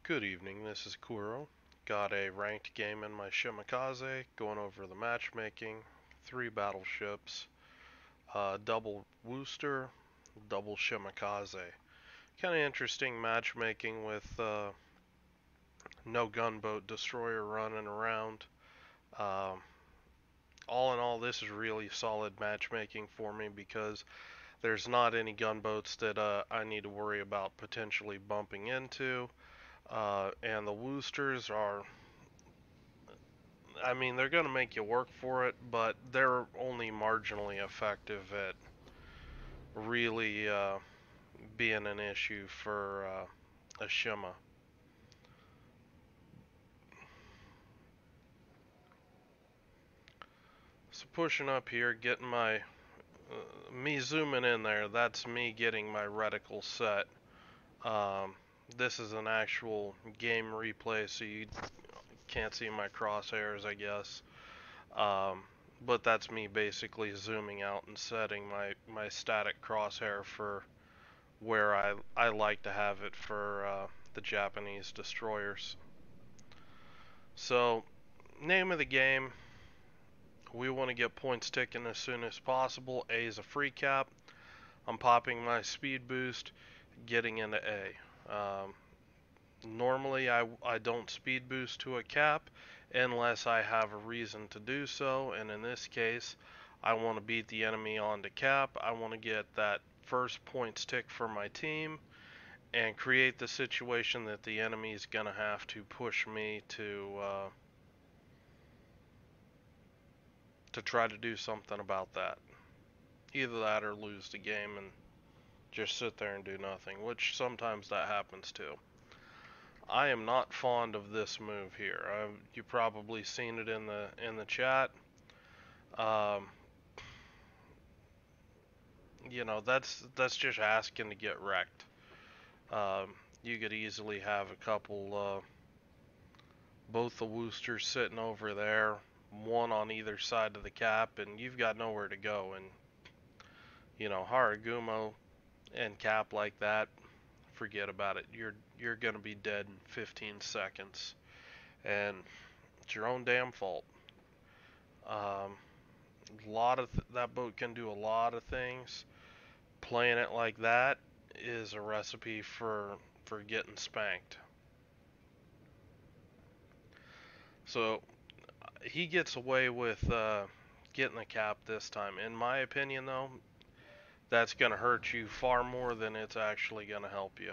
Good evening, this is Kuro. Got a ranked game in my Shimakaze, going over the matchmaking, 3 battleships, double Wooster, double Shimakaze. Kind of interesting matchmaking with no gunboat destroyer running around. Um, all in all, this is really solid matchmaking for me because there's not any gunboats that I need to worry about potentially bumping into. And the Woosters are, I mean, they're going to make you work for it, but they're only marginally effective at really being an issue for a Shima. So pushing up here, getting me zooming in there, that's me getting my reticle set. Um, this is an actual game replay, so you can't see my crosshairs, I guess. Um, but that's me basically zooming out and setting my static crosshair for where I like to have it for the Japanese destroyers. So, name of the game, we want to get points ticking as soon as possible. A is a free cap. I'm popping my speed boost, getting into A. Normally, I don't speed boost to a cap unless I have a reason to do so, and in this case, I want to beat the enemy onto cap. I want to get that first points tick for my team and create the situation that the enemy is going to have to push me to try to do something about that. Either that or lose the game and just sit there and do nothing, which sometimes that happens too. I am not fond of this move here. You've probably seen it in the chat. Um, that's just asking to get wrecked. You could easily have a couple, both the Woosters sitting over there, one on either side of the cap, and you've got nowhere to go. And Haragumo and cap like that, forget about it. You're gonna be dead in 15 seconds, and it's your own damn fault. Um, that boat can do a lot of things. Playing it like that is a recipe for getting spanked. So he gets away with getting the cap this time. In my opinion, though, that's going to hurt you far more than it's actually going to help you.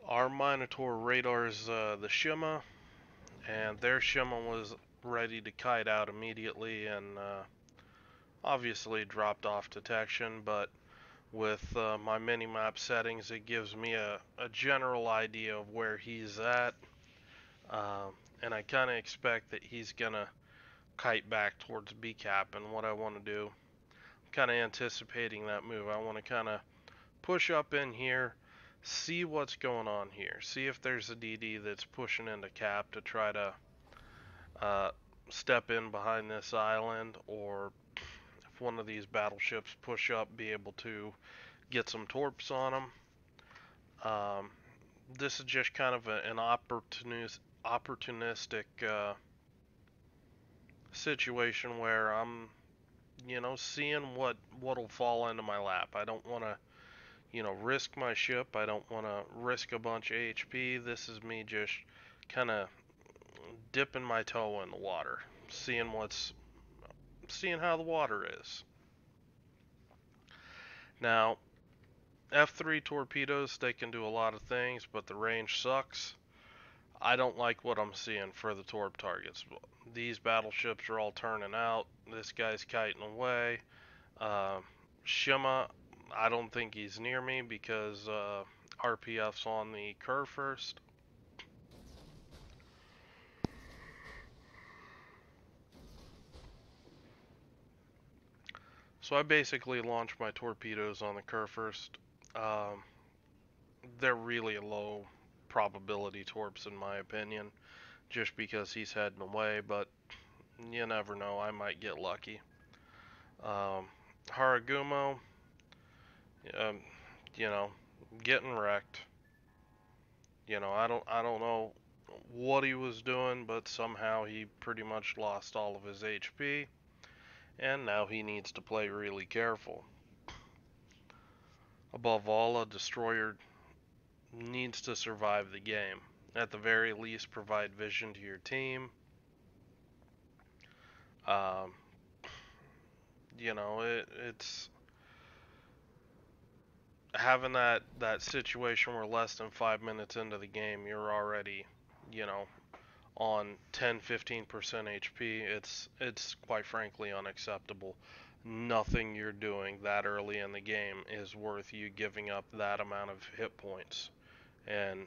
Our Minotaur radars the Shima, and their Shima was ready to kite out immediately and obviously dropped off detection, but with my mini-map settings, it gives me a general idea of where he's at, and I kind of expect that he's going to kite back towards B cap, and what I want to do, I'm kind of anticipating that move. I want to kind of push up in here, see what's going on here, see if there's a DD that's pushing into cap to try to uh, step in behind this island, or if one of these battleships push up, be able to get some torps on them. This is just kind of an opportunistic situation where I'm, seeing what'll fall into my lap. I don't want to, risk my ship. I don't want to risk a bunch of HP. This is me just kind of dipping my toe in the water, seeing how the water is. Now, F3 torpedoes, they can do a lot of things, but the range sucks. I don't like what I'm seeing for the torp targets. These battleships are all turning out. This guy's kiting away. Uh, Shima, I don't think he's near me because RPF's on the curve first. So I basically launched my torpedoes on the curve first. Um, they're really low probability torps in my opinion, just because he's heading away, but you never know, I might get lucky. Um, Haragumo, um, you know, getting wrecked. I don't know what he was doing, but somehow he pretty much lost all of his HP, and now he needs to play really careful. Above all, a destroyer needs to survive the game. At the very least, provide vision to your team. Um, it's having that situation where less than 5 minutes into the game, you're already, you know, on 10-15% HP. It's quite frankly unacceptable. Nothing you're doing that early in the game is worth you giving up that amount of hit points. And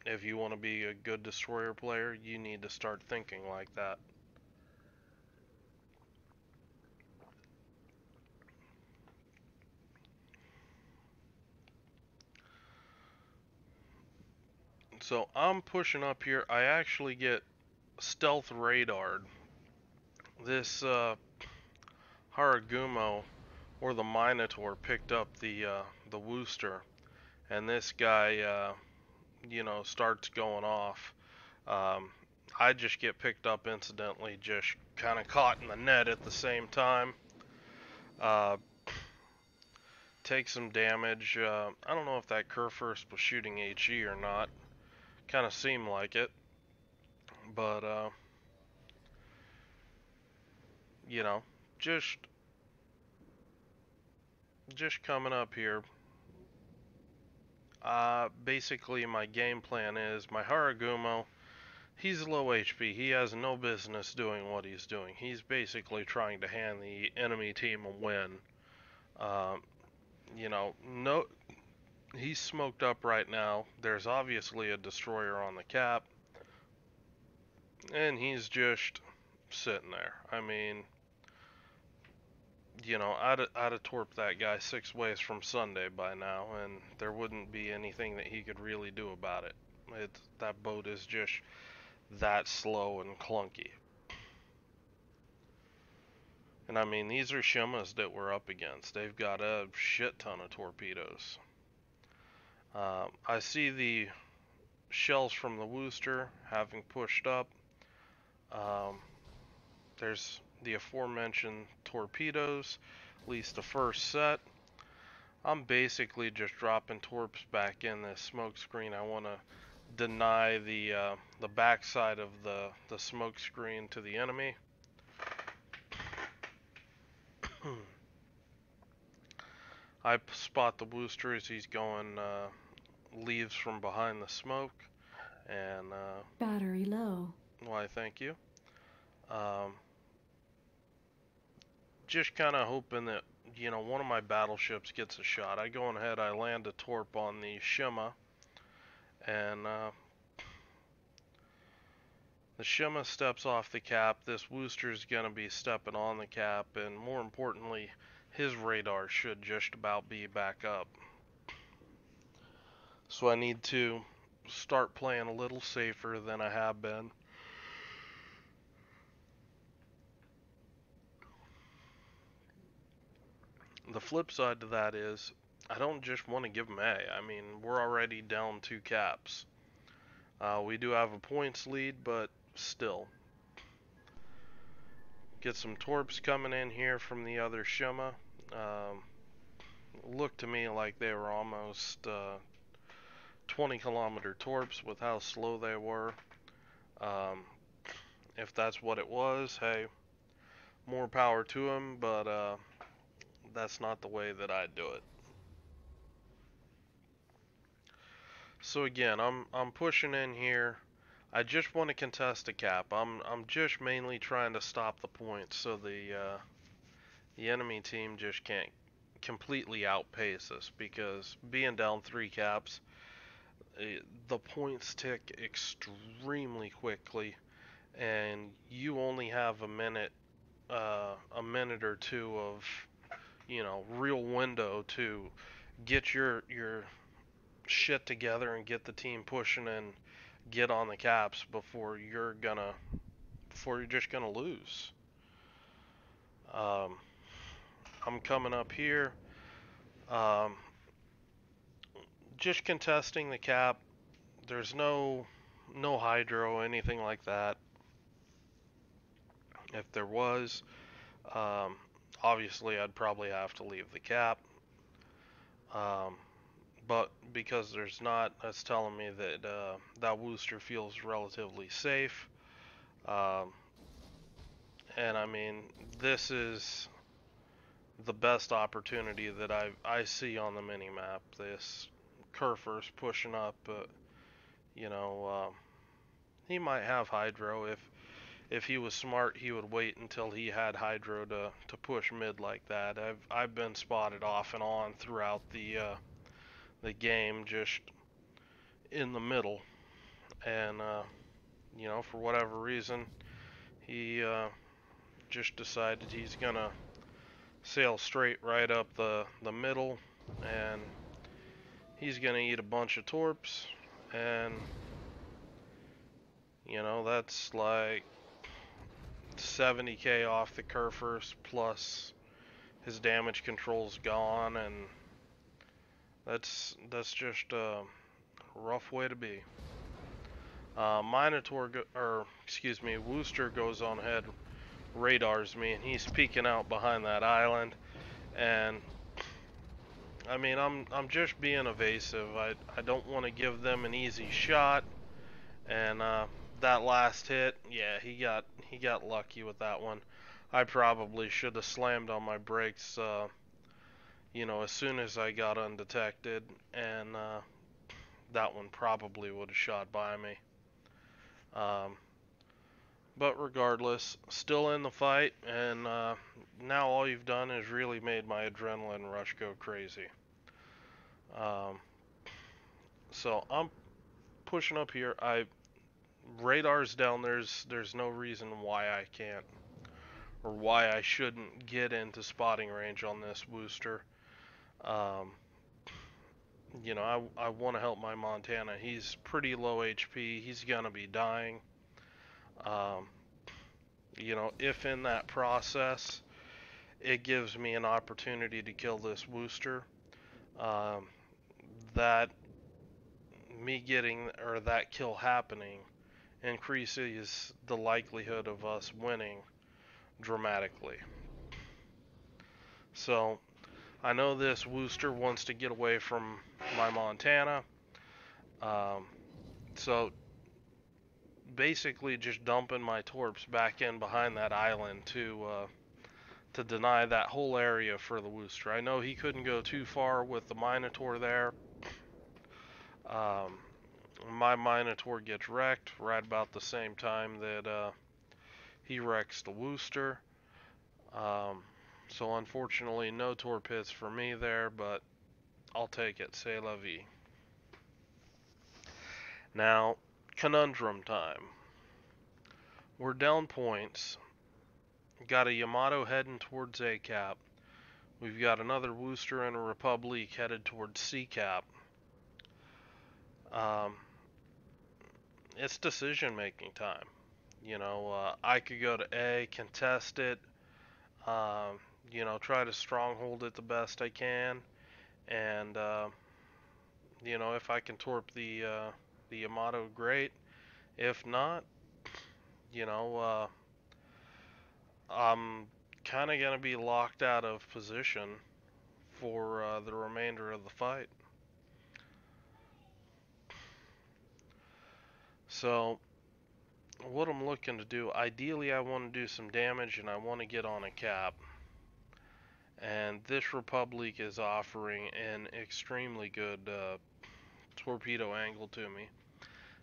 if you want to be a good destroyer player, you need to start thinking like that. So I'm pushing up here. I actually get stealth radared. This Haragumo or the Minotaur picked up the Wooster, and this guy starts going off. Um, I just get picked up incidentally, just kind of caught in the net at the same time. Uh, take some damage. I don't know if that Kurfürst was shooting HE or not. Kind of seemed like it, but you know, just just coming up here. Basically, my game plan is my Haragumo. He's low HP. He has no business doing what he's doing. He's basically trying to hand the enemy team a win. Um, no, he's smoked up right now. There's obviously a destroyer on the cap, and he's just sitting there. I mean, I'd have torped that guy 6 ways from Sunday by now, and there wouldn't be anything that he could really do about it. That boat is just that slow and clunky. And I mean, these are Shimas that we're up against. They've got a shit ton of torpedoes. I see the shells from the Wooster having pushed up. There's the aforementioned torpedoes, at least the first set. I'm basically just dropping torps back in this smoke screen. I want to deny the backside of the smoke screen to the enemy. I spot the Wooster as he's going leaves from behind the smoke, and battery low. why thank you. Um, just kind of hoping that one of my battleships gets a shot. I go ahead, I land a torp on the Shima, and the Shima steps off the cap. This Wooster's gonna be stepping on the cap, and more importantly, his radar should just about be back up. So I need to start playing a little safer than I have been. The flip side to that is, I don't just want to give them A. I mean, we're already down 2 caps. We do have a points lead, but still. Get some torps coming in here from the other Shima. Looked to me like they were almost 20-kilometer torps with how slow they were. If that's what it was, hey, more power to them, but that's not the way that I do it. So again, I'm pushing in here. I just want to contest a cap. I'm just mainly trying to stop the points so the enemy team just can't completely outpace us, because being down 3 caps, the points tick extremely quickly, and you only have a minute or two of real window to get your shit together and get the team pushing and get on the caps before you're just gonna lose. Um, I'm I'm coming up here, um, just contesting the cap. There's no hydro, anything like that. If there was, um, obviously I'd probably have to leave the cap. Um, but because there's not, that's telling me that that Wooster feels relatively safe. Um, and I mean, this is the best opportunity that I see on the mini map. This Kerfer's pushing up, you know, he might have hydro. If he was smart, he would wait until he had hydro to push mid like that. I've been spotted off and on throughout the game, just in the middle, and you know, for whatever reason, he just decided he's gonna sail straight right up the middle, and he's gonna eat a bunch of torps, and you know, that's like 70k off the Kerfers, plus his damage control's gone, and that's just a rough way to be. Wooster goes on ahead, radars me, and he's peeking out behind that island, and I mean, I'm just being evasive. I don't want to give them an easy shot, and that last hit, yeah, he got lucky with that one. I probably should have slammed on my brakes, you know, as soon as I got undetected, and that one probably would have shot by me. Um, but regardless, still in the fight, and now all you've done is really made my adrenaline rush go crazy. Um, so I'm pushing up here. Radar's down. There's no reason why I can't or why I shouldn't get into spotting range on this Wooster. Um, you know, I want to help my Montana. He's pretty low HP. He's gonna be dying. Um, you know, if in that process it gives me an opportunity to kill this Wooster, um, that me getting or that kill happening increases the likelihood of us winning dramatically. So I know this Wooster wants to get away from my Montana, um, so basically just dumping my torps back in behind that island to deny that whole area for the Wooster. I know he couldn't go too far with the Minotaur there. Um, my Minotaur gets wrecked right about the same time that he wrecks the Wooster. So unfortunately, no torp hits for me there, but I'll take it. C'est la vie. Now, conundrum time. We're down points. Got a Yamato heading towards A cap. We've got another Wooster and a Republic headed towards C cap. Um, it's decision making time. You know, I could go to A, contest it, you know, try to stronghold it the best I can, and you know, if I can torp the Yamato, great. If not, you know, I'm kind of gonna be locked out of position for the remainder of the fight. So, what I'm looking to do, ideally, I want to do some damage and I want to get on a cap. And this Republic is offering an extremely good torpedo angle to me.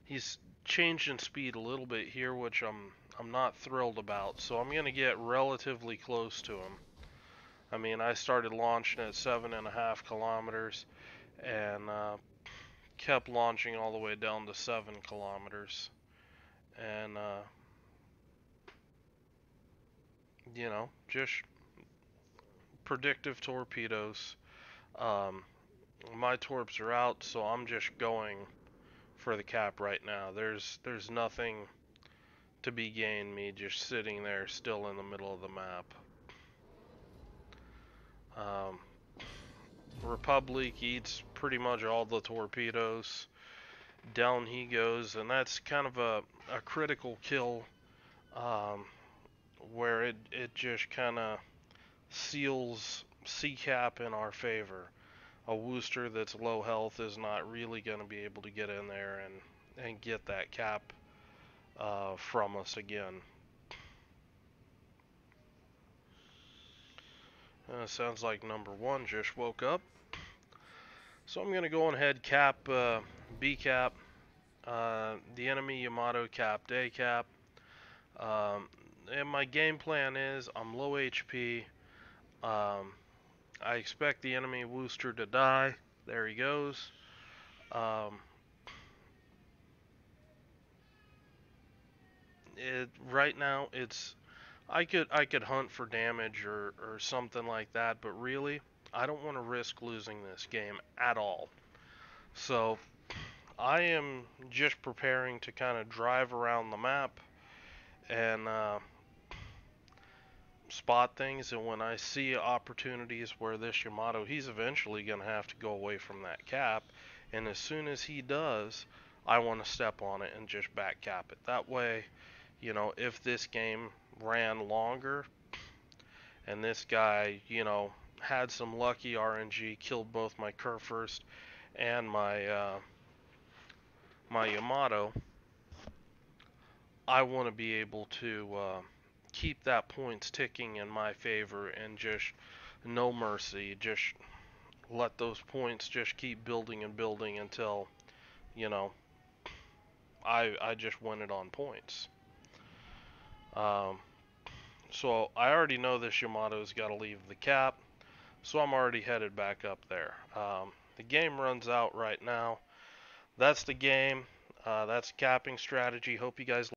He's changing speed a little bit here, which I'm not thrilled about. So I'm gonna get relatively close to him. I mean, I started launching at 7.5 kilometers and kept launching all the way down to 7 kilometers. And you know, just predictive torpedoes. Um, my torps are out, so I'm just going for the cap right now. There's nothing to be gained me just sitting there still in the middle of the map. Republic eats pretty much all the torpedoes. Down he goes, and that's kind of a critical kill, um, where it just kind of seals C-cap in our favor. A Wooster that's low health is not really going to be able to get in there and get that cap from us again. Sounds like number one just woke up. So I'm going to go ahead cap B cap, the enemy Yamato capped A cap. And my game plan is I'm low HP. I expect the enemy Wooster to die. There he goes. Right now it's I could hunt for damage or something like that, but really I don't want to risk losing this game at all. So I am just preparing to kind of drive around the map and spot things, and when I see opportunities where this Yamato, he's eventually going to have to go away from that cap, and as soon as he does, I want to step on it and just back cap it. That way, you know, if this game ran longer and this guy, you know, had some lucky RNG, killed both my Kerr first and my Yamato, I want to be able to keep that points ticking in my favor and just no mercy, just let those points just keep building and building until, you know, I just win it on points. So I already know this Yamato's got to leave the cap, so I'm already headed back up there. The game runs out right now. That's the game. That's capping strategy. Hope you guys